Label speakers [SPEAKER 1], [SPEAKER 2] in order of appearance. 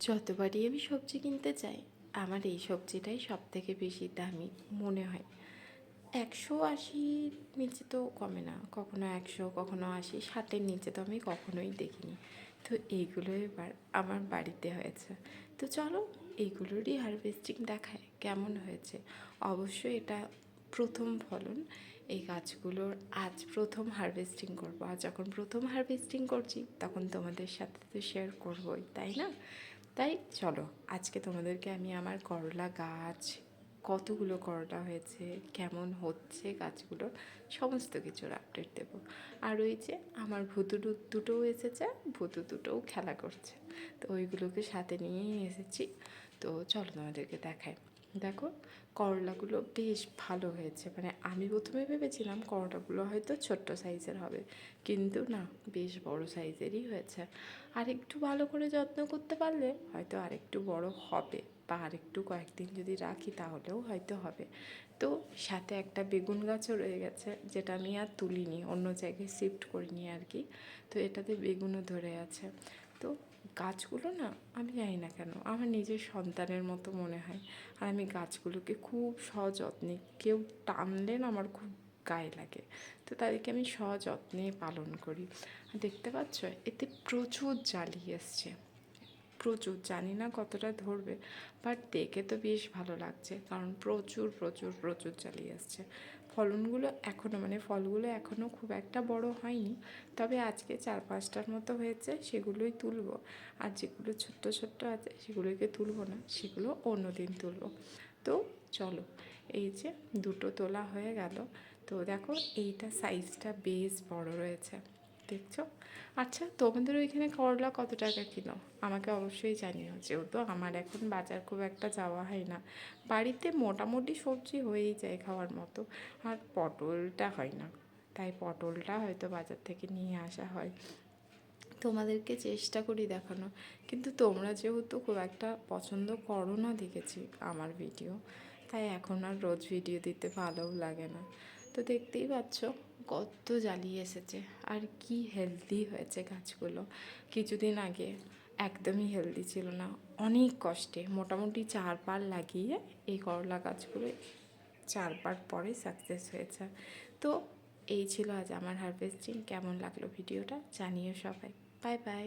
[SPEAKER 1] যতবারই আমি সবজি কিনতে যাই, আমার এই সবজিটাই সব থেকে বেশি দামি মনে হয়। 180 নিচে তো কমে না, কখনো 100, কখনো 80, 60-এর নিচে তো আমি কখনোই দেখিনি। তো এইগুলো এবার আমার বাড়িতে হয়েছে। তো চলো এইগুলোরই হারভেস্টিং দেখায় কেমন হয়েছে। অবশ্যই এটা প্রথম ফলন। এই গাছগুলোর আজ প্রথম হারভেস্টিং করবো, আর যখন প্রথম হারভেস্টিং করছি তখন তোমাদের সাথে তো শেয়ার করবোই, তাই না? তাই চলো আজকে তোমাদেরকে আমি আমার করলা গাছ, কতগুলো করলা হয়েছে, কেমন হচ্ছে গাছগুলোর, সমস্ত কিছুর আপডেট দেবো। আর ওই যে আমার ভুতু দুটোও এসেছে, ভুতু দুটোও খেলা করছে, তো ওইগুলোকে সাথে নিয়েই এসেছি। তো চলো তোমাদেরকে দেখাই। দেখো করলাগুলো বেশ ভালো হয়েছে, মানে আমি প্রথমে ভেবেছিলাম করলাগুলো হয়তো ছোট্ট সাইজের হবে, কিন্তু না, বেশ বড় সাইজেরই হয়েছে। আর একটু ভালো করে যত্ন করতে পারলে হয়তো আরেকটু বড় হবে, বা আরেকটু কয়েকদিন যদি রাখি তাহলেও হয়তো হবে। তো সাথে একটা বেগুন গাছও রয়ে গেছে, যেটা আমি আর তুলিনি, অন্য জায়গায় শিফট করিনি আর কি। তো এটাতে বেগুনও ধরে আছে। তো গাছগুলো না, আমি জানি না কেন আমার নিজের সন্তানের মতো মনে হয়। আর আমি গাছগুলোকে খুব সযত্নে, কেউ টানলে না আমার খুব গায়ে লাগে, তো তাদেরকে আমি সযত্নে পালন করি। দেখতে পাচ্ছ এতে প্রচুর জালি এসছে, প্রচুর, জানি না কতটা ধরবে, বাট দেখে তো বেশ ভালো লাগছে, কারণ প্রচুর প্রচুর প্রচুর জালি আসছে। ফলনগুলো এখনও, মানে ফলগুলো এখনও খুব একটা বড় হয়নি, তবে আজকে 4-5টার মতো হয়েছে, সেগুলোই তুলবো। আর যেগুলো ছোট্ট ছোট্ট আছে সেগুলোকে তুলবো না, সেগুলো অন্য দিন তুলবো। তো চলো, এই যে দুটো তোলা হয়ে গেল। তো দেখো এইটা সাইজটা বেশ বড় রয়েছে, দেখছো? আচ্ছা, তোমাদের ওইখানে করলা কত টাকা কিলো আমাকে অবশ্যই জানিও, যেহেতু আমার এখন বাজার খুব একটা যাওয়া হয় না, বাড়িতে মোটামুটি সবজি হয়েই যায় খাওয়ার মতো, আর পটলটা হয় না, তাই পটলটা হয়তো বাজার থেকে নিয়ে আসা হয়। তোমাদেরকে চেষ্টা করি দেখানো, কিন্তু তোমরা যেহেতু খুব একটা পছন্দ করো না দেখেছি আমার ভিডিও, তাই এখন আর রোজ ভিডিও দিতে ভালোও লাগে না। তো দেখতেই পাচ্ছ কত জ্বালিয়ে এসেছে, আর কি হেলদি হয়েছে গাছগুলো। কিছুদিন আগে একদমই হেলদি ছিল না, অনেক কষ্টে মোটামুটি 4 পার লাগিয়ে এই করলা গাছগুলো 4 পার পরে সাকসেস হয়েছে। তো এই ছিল আজ আমার হারভেস্টিং। কেমন লাগলো ভিডিওটা জানিও সবাই। Bye bye.